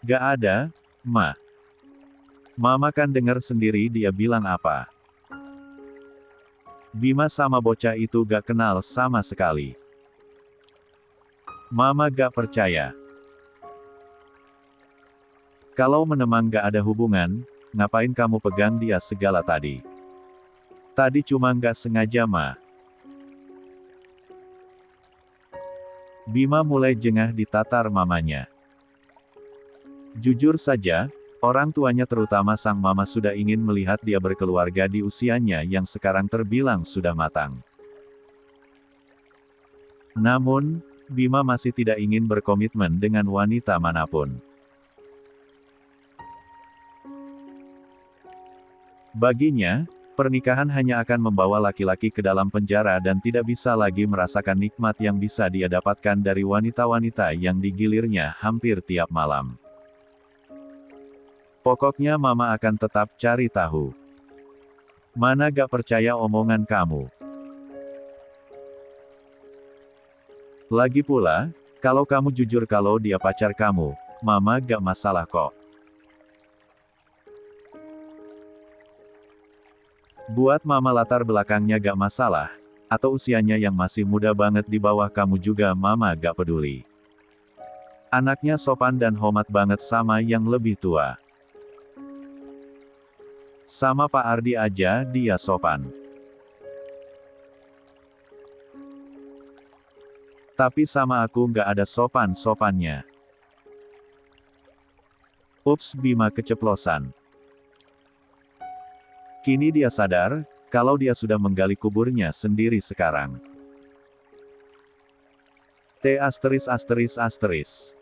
Gak ada, Ma. Mama kan dengar sendiri dia bilang apa. Bima sama bocah itu gak kenal sama sekali. Mama gak percaya. Kalau memang gak ada hubungan, ngapain kamu pegang dia segala tadi? Tadi cuma gak sengaja Ma. Bima mulai jengah ditatar mamanya. Jujur saja, orang tuanya terutama sang mama sudah ingin melihat dia berkeluarga di usianya yang sekarang terbilang sudah matang. Namun, Bima masih tidak ingin berkomitmen dengan wanita manapun. Baginya, pernikahan hanya akan membawa laki-laki ke dalam penjara dan tidak bisa lagi merasakan nikmat yang bisa dia dapatkan dari wanita-wanita yang digilirnya hampir tiap malam. Pokoknya mama akan tetap cari tahu. Mana gak percaya omongan kamu? Lagi pula, kalau kamu jujur kalau dia pacar kamu, mama gak masalah kok. Buat mama latar belakangnya gak masalah, atau usianya yang masih muda banget di bawah kamu juga mama gak peduli. Anaknya sopan dan hormat banget sama yang lebih tua. Sama Pak Ardi aja dia sopan. Tapi sama aku gak ada sopan-sopannya. Ups, Bima keceplosan. Kini dia sadar, kalau dia sudah menggali kuburnya sendiri sekarang. T asteris asteris asteris.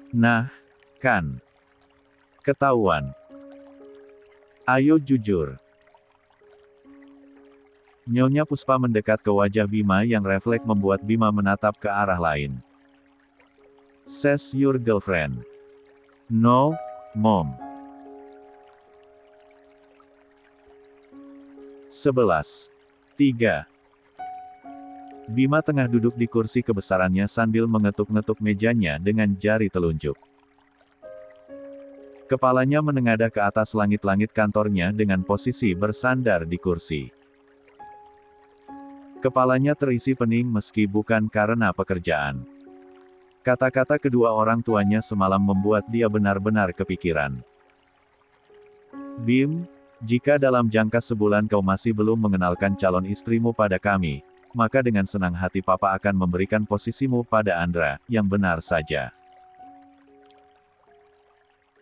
Nah, kan. Ketahuan. Ayo jujur. Nyonya Puspa mendekat ke wajah Bima yang refleks membuat Bima menatap ke arah lain. Says your girlfriend. No, mom. 11:3. Bima tengah duduk di kursi kebesarannya sambil mengetuk-ngetuk mejanya dengan jari telunjuk. Kepalanya menengadah ke atas langit-langit kantornya dengan posisi bersandar di kursi. Kepalanya terisi pening meski bukan karena pekerjaan. Kata-kata kedua orang tuanya semalam membuat dia benar-benar kepikiran. Bim, jika dalam jangka sebulan kau masih belum mengenalkan calon istrimu pada kami, maka dengan senang hati papa akan memberikan posisimu pada Andra, yang benar saja.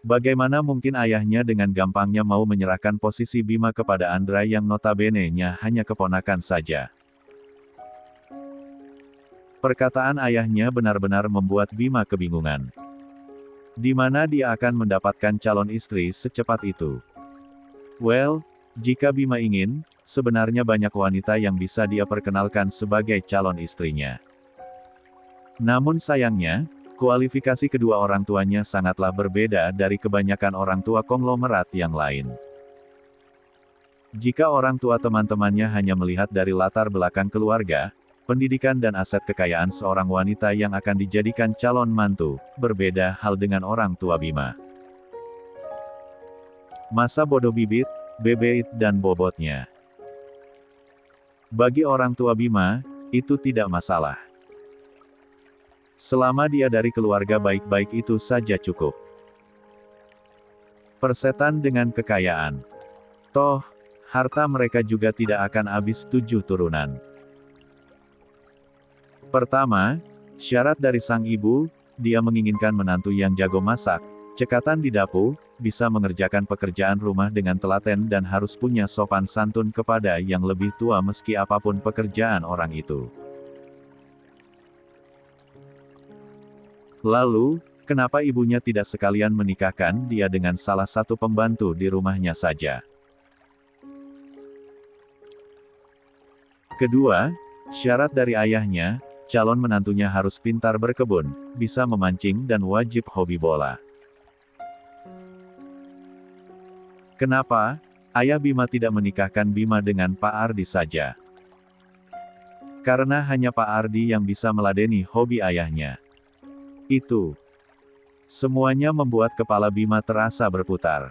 Bagaimana mungkin ayahnya dengan gampangnya mau menyerahkan posisi Bima kepada Andra yang notabene-nya hanya keponakan saja. Perkataan ayahnya benar-benar membuat Bima kebingungan. Di mana dia akan mendapatkan calon istri secepat itu? Well, jika Bima ingin, sebenarnya banyak wanita yang bisa dia perkenalkan sebagai calon istrinya. Namun sayangnya, kualifikasi kedua orang tuanya sangatlah berbeda dari kebanyakan orang tua konglomerat yang lain. Jika orang tua teman-temannya hanya melihat dari latar belakang keluarga, pendidikan dan aset kekayaan seorang wanita yang akan dijadikan calon mantu, berbeda hal dengan orang tua Bima. Masa bodoh bibit, bebeit dan bobotnya. Bagi orang tua Bima, itu tidak masalah. Selama dia dari keluarga baik-baik itu saja cukup. Persetan dengan kekayaan. Toh, harta mereka juga tidak akan habis 7 turunan. Pertama, syarat dari sang ibu, dia menginginkan menantu yang jago masak, cekatan di dapur, bisa mengerjakan pekerjaan rumah dengan telaten dan harus punya sopan santun kepada yang lebih tua meski apapun pekerjaan orang itu. Lalu, kenapa ibunya tidak sekalian menikahkan dia dengan salah satu pembantu di rumahnya saja? Kedua, syarat dari ayahnya, calon menantunya harus pintar berkebun, bisa memancing dan wajib hobi bola. Kenapa ayah Bima tidak menikahkan Bima dengan Pak Ardi saja? Karena hanya Pak Ardi yang bisa meladeni hobi ayahnya. Itu semuanya membuat kepala Bima terasa berputar.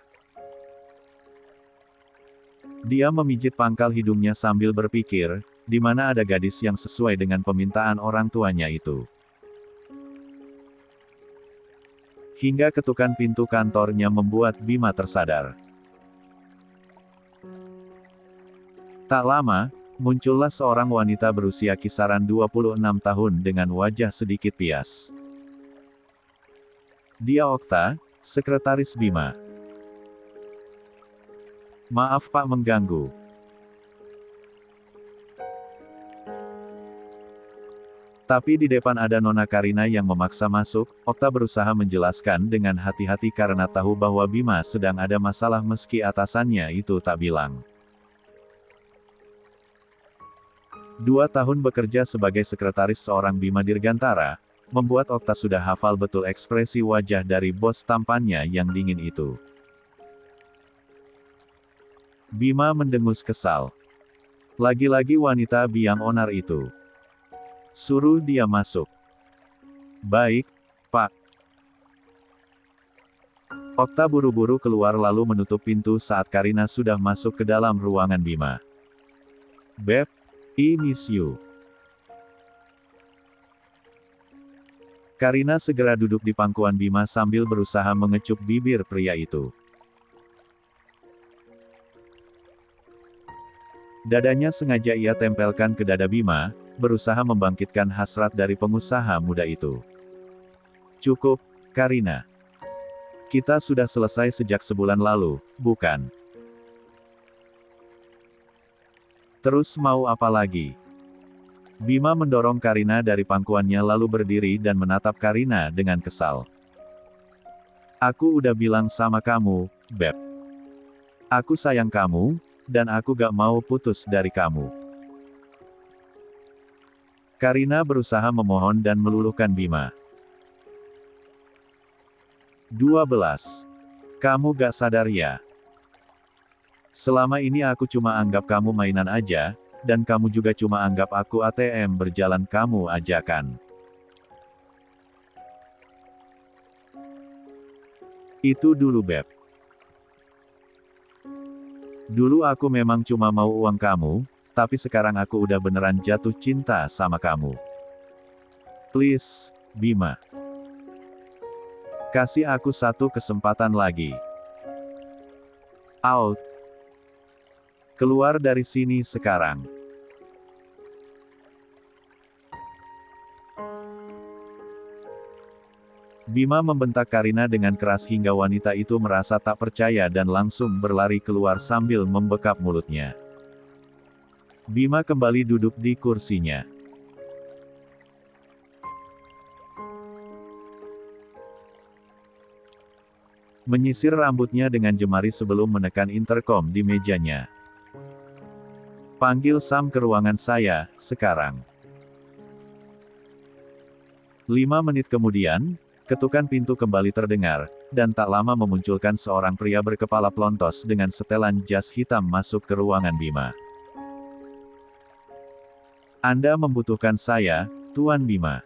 Dia memijit pangkal hidungnya sambil berpikir, di mana ada gadis yang sesuai dengan permintaan orang tuanya itu. Hingga ketukan pintu kantornya membuat Bima tersadar. Tak lama, muncullah seorang wanita berusia kisaran 26 tahun dengan wajah sedikit pias. Dia Okta, sekretaris Bima. Maaf Pak mengganggu. Tapi di depan ada Nona Karina yang memaksa masuk, Okta berusaha menjelaskan dengan hati-hati karena tahu bahwa Bima sedang ada masalah meski atasannya itu tak bilang. 2 tahun bekerja sebagai sekretaris seorang Bima Dirgantara, membuat Okta sudah hafal betul ekspresi wajah dari bos tampannya yang dingin itu. Bima mendengus kesal. Lagi-lagi wanita biang onar itu. Suruh dia masuk. Baik, Pak. Okta buru-buru keluar lalu menutup pintu saat Karina sudah masuk ke dalam ruangan Bima. Beb, I miss you. Karina segera duduk di pangkuan Bima sambil berusaha mengecup bibir pria itu. Dadanya sengaja ia tempelkan ke dada Bima, berusaha membangkitkan hasrat dari pengusaha muda itu. Cukup, Karina. Kita sudah selesai sejak sebulan lalu, bukan? Terus mau apa lagi? Bima mendorong Karina dari pangkuannya lalu berdiri dan menatap Karina dengan kesal. Aku udah bilang sama kamu, Beb. Aku sayang kamu, dan aku gak mau putus dari kamu. Karina berusaha memohon dan meluluhkan Bima. 12. Kamu gak sadar ya? Selama ini aku cuma anggap kamu mainan aja, dan kamu juga cuma anggap aku ATM berjalan kamu ajakan. Itu dulu Beb. Dulu aku memang cuma mau uang kamu, tapi sekarang aku udah beneran jatuh cinta sama kamu. Please, Bima. Kasih aku satu kesempatan lagi. Out. Keluar dari sini sekarang. Bima membentak Karina dengan keras hingga wanita itu merasa tak percaya dan langsung berlari keluar sambil membekap mulutnya. Bima kembali duduk di kursinya. Menyisir rambutnya dengan jemari sebelum menekan intercom di mejanya. Panggil Sam ke ruangan saya, sekarang. 5 menit kemudian, ketukan pintu kembali terdengar, dan tak lama memunculkan seorang pria berkepala plontos dengan setelan jas hitam masuk ke ruangan Bima. Anda membutuhkan saya, Tuan Bima?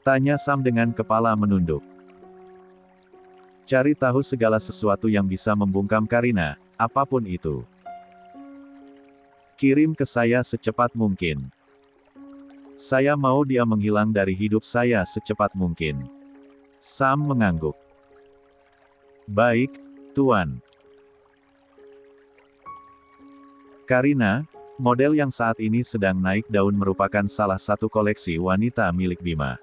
Tanya Sam dengan kepala menunduk. Cari tahu segala sesuatu yang bisa membungkam Karina, apapun itu. Kirim ke saya secepat mungkin. Saya mau dia menghilang dari hidup saya secepat mungkin. Sam mengangguk. Baik, Tuan. Karina, model yang saat ini sedang naik daun merupakan salah satu koleksi wanita milik Bima.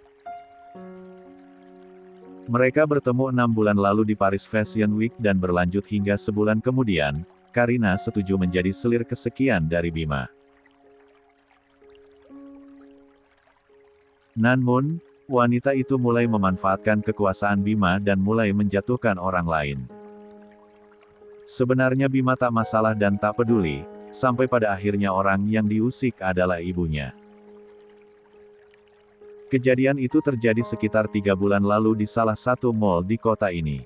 Mereka bertemu 6 bulan lalu di Paris Fashion Week dan berlanjut hingga sebulan kemudian, Karina setuju menjadi selir kesekian dari Bima. Namun, wanita itu mulai memanfaatkan kekuasaan Bima dan mulai menjatuhkan orang lain. Sebenarnya Bima tak masalah dan tak peduli, sampai pada akhirnya orang yang diusik adalah ibunya. Kejadian itu terjadi sekitar 3 bulan lalu di salah satu mall di kota ini.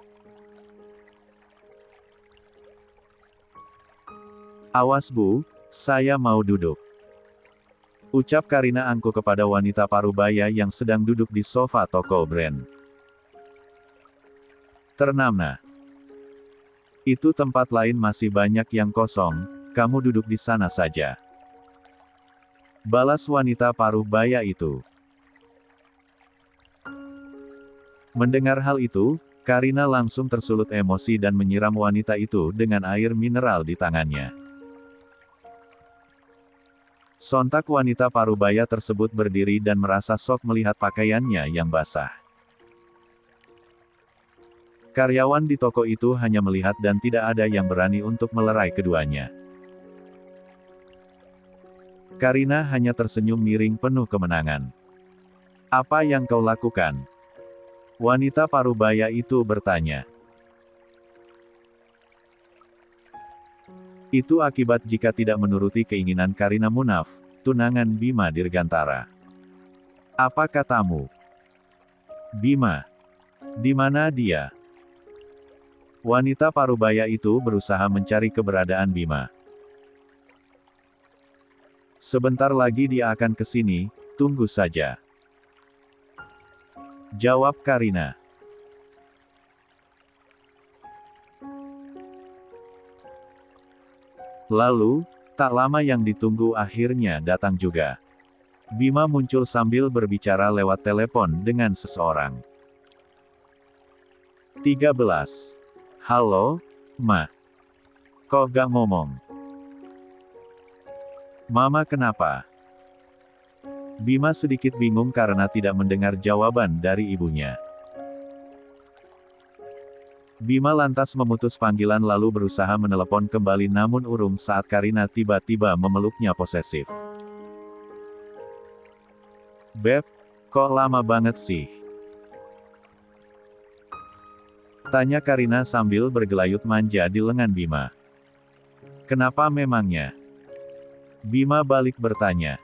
Awas Bu, saya mau duduk. Ucap Karina angkuh kepada wanita parubaya yang sedang duduk di sofa toko brand. Ternamna. Itu tempat lain masih banyak yang kosong, kamu duduk di sana saja. Balas wanita parubaya itu. Mendengar hal itu, Karina langsung tersulut emosi dan menyiram wanita itu dengan air mineral di tangannya. Sontak wanita parubaya tersebut berdiri dan merasa shock melihat pakaiannya yang basah. Karyawan di toko itu hanya melihat dan tidak ada yang berani untuk melerai keduanya. Karina hanya tersenyum miring penuh kemenangan. Apa yang kau lakukan? Wanita parubaya itu bertanya. Itu akibat jika tidak menuruti keinginan Karina Munaf, tunangan Bima Dirgantara. Apa katamu? Bima. Di mana dia? Wanita parubaya itu berusaha mencari keberadaan Bima. Sebentar lagi dia akan ke sini, tunggu saja. Jawab Karina. Lalu, tak lama yang ditunggu akhirnya datang juga. Bima muncul sambil berbicara lewat telepon dengan seseorang. 13. Halo, Ma. Kok gak ngomong? Mama kenapa? Bima sedikit bingung karena tidak mendengar jawaban dari ibunya. Bima lantas memutus panggilan lalu berusaha menelepon kembali namun urung saat Karina tiba-tiba memeluknya posesif. Beb, kok lama banget sih? Tanya Karina sambil bergelayut manja di lengan Bima. Kenapa memangnya? Bima balik bertanya.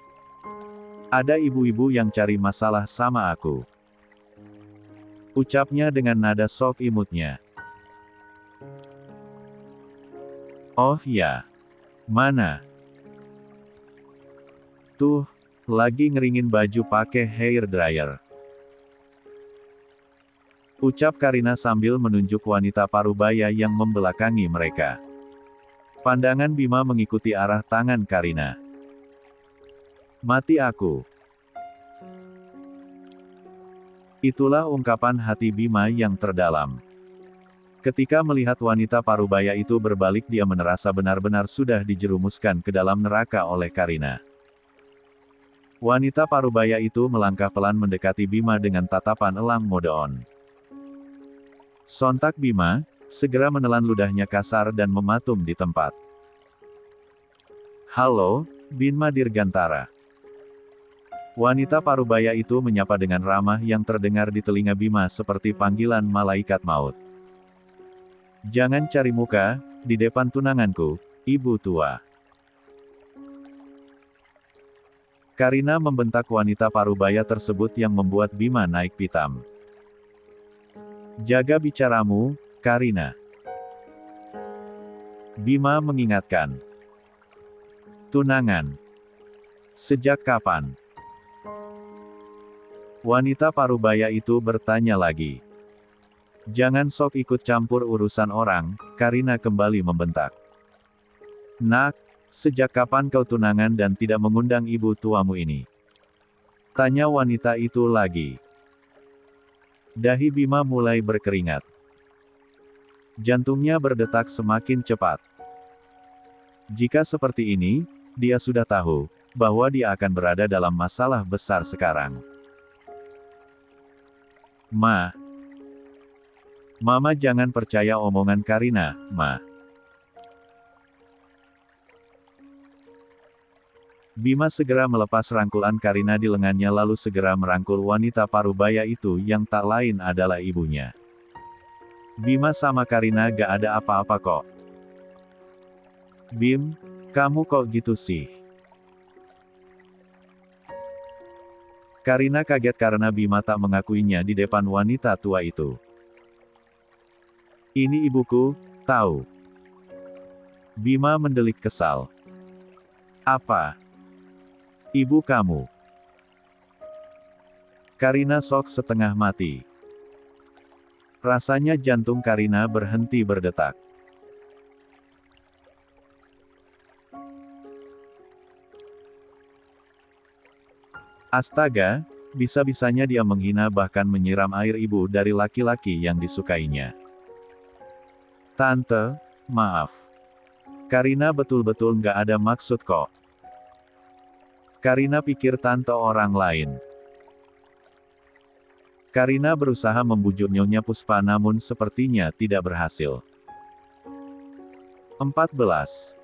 Ada ibu-ibu yang cari masalah sama aku. Ucapnya dengan nada sok imutnya. Oh ya. Mana? Tuh, lagi ngeringin baju pakai hair dryer. Ucap Karina sambil menunjuk wanita parubaya yang membelakangi mereka. Pandangan Bima mengikuti arah tangan Karina. Mati aku. Itulah ungkapan hati Bima yang terdalam. Ketika melihat wanita parubaya itu berbalik, dia merasa benar-benar sudah dijerumuskan ke dalam neraka oleh Karina. Wanita parubaya itu melangkah pelan mendekati Bima dengan tatapan elang mode on. Sontak Bima segera menelan ludahnya kasar dan mematung di tempat. Halo, Bima Dirgantara. Wanita parubaya itu menyapa dengan ramah yang terdengar di telinga Bima seperti panggilan malaikat maut. Jangan cari muka di depan tunanganku, ibu tua. Karina membentak wanita parubaya tersebut yang membuat Bima naik pitam. Jaga bicaramu, Karina. Bima mengingatkan. Tunangan. Sejak kapan? Wanita parubaya itu bertanya lagi. Jangan sok ikut campur urusan orang, Karina kembali membentak. Nak, sejak kapan kau tunangan dan tidak mengundang ibu tuamu ini? Tanya wanita itu lagi. Dahi Bima mulai berkeringat. Jantungnya berdetak semakin cepat. Jika seperti ini, dia sudah tahu bahwa dia akan berada dalam masalah besar sekarang. Mama jangan percaya omongan Karina, Ma. Bima segera melepas rangkulan Karina di lengannya lalu segera merangkul wanita parubaya itu yang tak lain adalah ibunya. Bima sama Karina gak ada apa-apa kok. Bim, kamu kok gitu sih? Karina kaget karena Bima tak mengakuinya di depan wanita tua itu. Ini ibuku, tahu. Bima mendelik kesal. Apa? Ibu kamu? Karina sok setengah mati. Rasanya jantung Karina berhenti berdetak. Astaga, bisa-bisanya dia menghina bahkan menyiram air ibu dari laki-laki yang disukainya. Tante, maaf. Karina betul-betul nggak ada maksud kok. Karina pikir tante orang lain. Karina berusaha membujuk Nyonya Puspa namun sepertinya tidak berhasil. 14.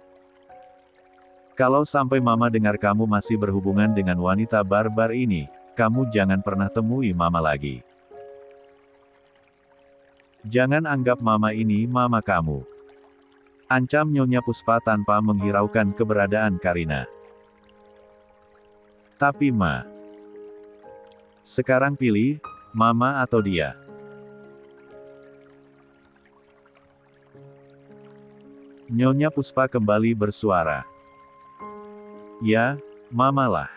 Kalau sampai Mama dengar kamu masih berhubungan dengan wanita barbar ini, kamu jangan pernah temui Mama lagi. Jangan anggap Mama ini Mama kamu. Ancam Nyonya Puspa tanpa menghiraukan keberadaan Karina. Tapi Ma. Sekarang pilih, Mama atau dia. Nyonya Puspa kembali bersuara. Ya, Mama lah.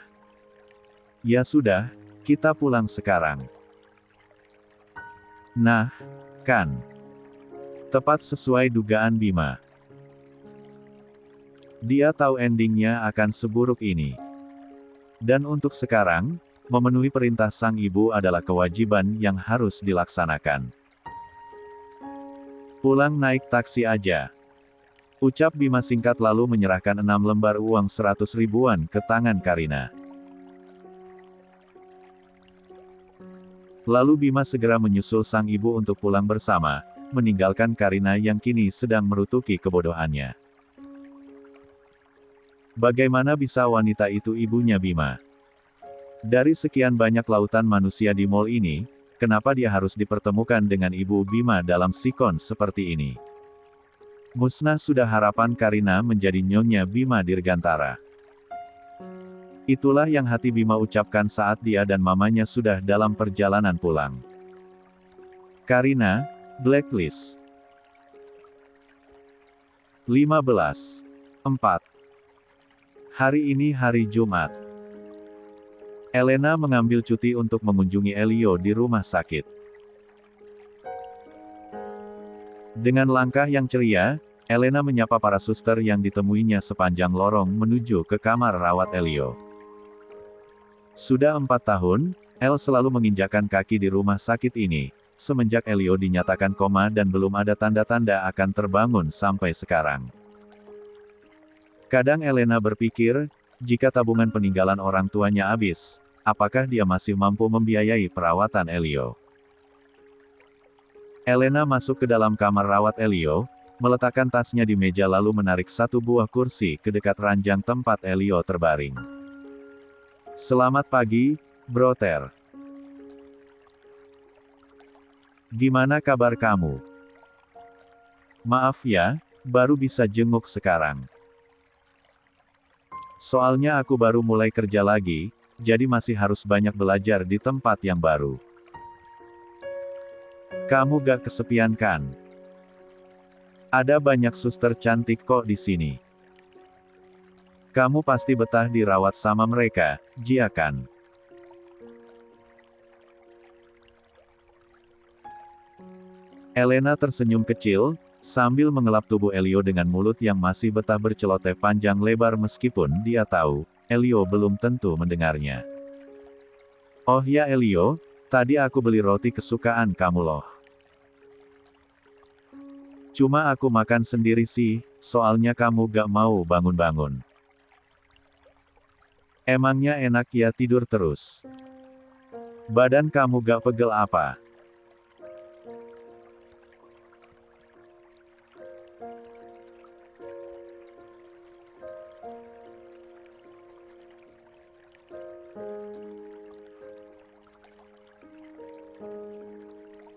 Ya sudah, kita pulang sekarang. Nah, kan. Tepat sesuai dugaan Bima. Dia tahu endingnya akan seburuk ini. Dan untuk sekarang, memenuhi perintah sang ibu adalah kewajiban yang harus dilaksanakan. Pulang naik taksi aja. Ucap Bima singkat lalu menyerahkan 6 lembar uang 100 ribuan ke tangan Karina. Lalu Bima segera menyusul sang ibu untuk pulang bersama, meninggalkan Karina yang kini sedang merutuki kebodohannya. Bagaimana bisa wanita itu ibunya Bima? Dari sekian banyak lautan manusia di mall ini, kenapa dia harus dipertemukan dengan Ibu Bima dalam sikon seperti ini? Musnah sudah harapan Karina menjadi Nyonya Bima Dirgantara. Itulah yang hati Bima ucapkan saat dia dan mamanya sudah dalam perjalanan pulang. Karina, blacklist. 15. 4. Hari ini hari Jumat. Elena mengambil cuti untuk mengunjungi Elio di rumah sakit. Dengan langkah yang ceria, Elena menyapa para suster yang ditemuinya sepanjang lorong menuju ke kamar rawat Elio. Sudah 4 tahun, El selalu menginjakkan kaki di rumah sakit ini, semenjak Elio dinyatakan koma dan belum ada tanda-tanda akan terbangun sampai sekarang. Kadang Elena berpikir, jika tabungan peninggalan orang tuanya habis, apakah dia masih mampu membiayai perawatan Elio? Elena masuk ke dalam kamar rawat Elio, meletakkan tasnya di meja lalu menarik satu buah kursi ke dekat ranjang tempat Elio terbaring. Selamat pagi, Broter. Gimana kabar kamu? Maaf ya, baru bisa jenguk sekarang. Soalnya aku baru mulai kerja lagi, jadi masih harus banyak belajar di tempat yang baru. Kamu gak kesepian kan? Ada banyak suster cantik kok di sini. Kamu pasti betah dirawat sama mereka, Jia kan? Elena tersenyum kecil, sambil mengelap tubuh Elio dengan mulut yang masih betah berceloteh panjang lebar meskipun dia tahu, Elio belum tentu mendengarnya. Oh ya Elio, tadi aku beli roti kesukaan kamu loh. Cuma aku makan sendiri sih, soalnya kamu gak mau bangun-bangun. Emangnya enak ya tidur terus? Badan kamu gak pegel apa?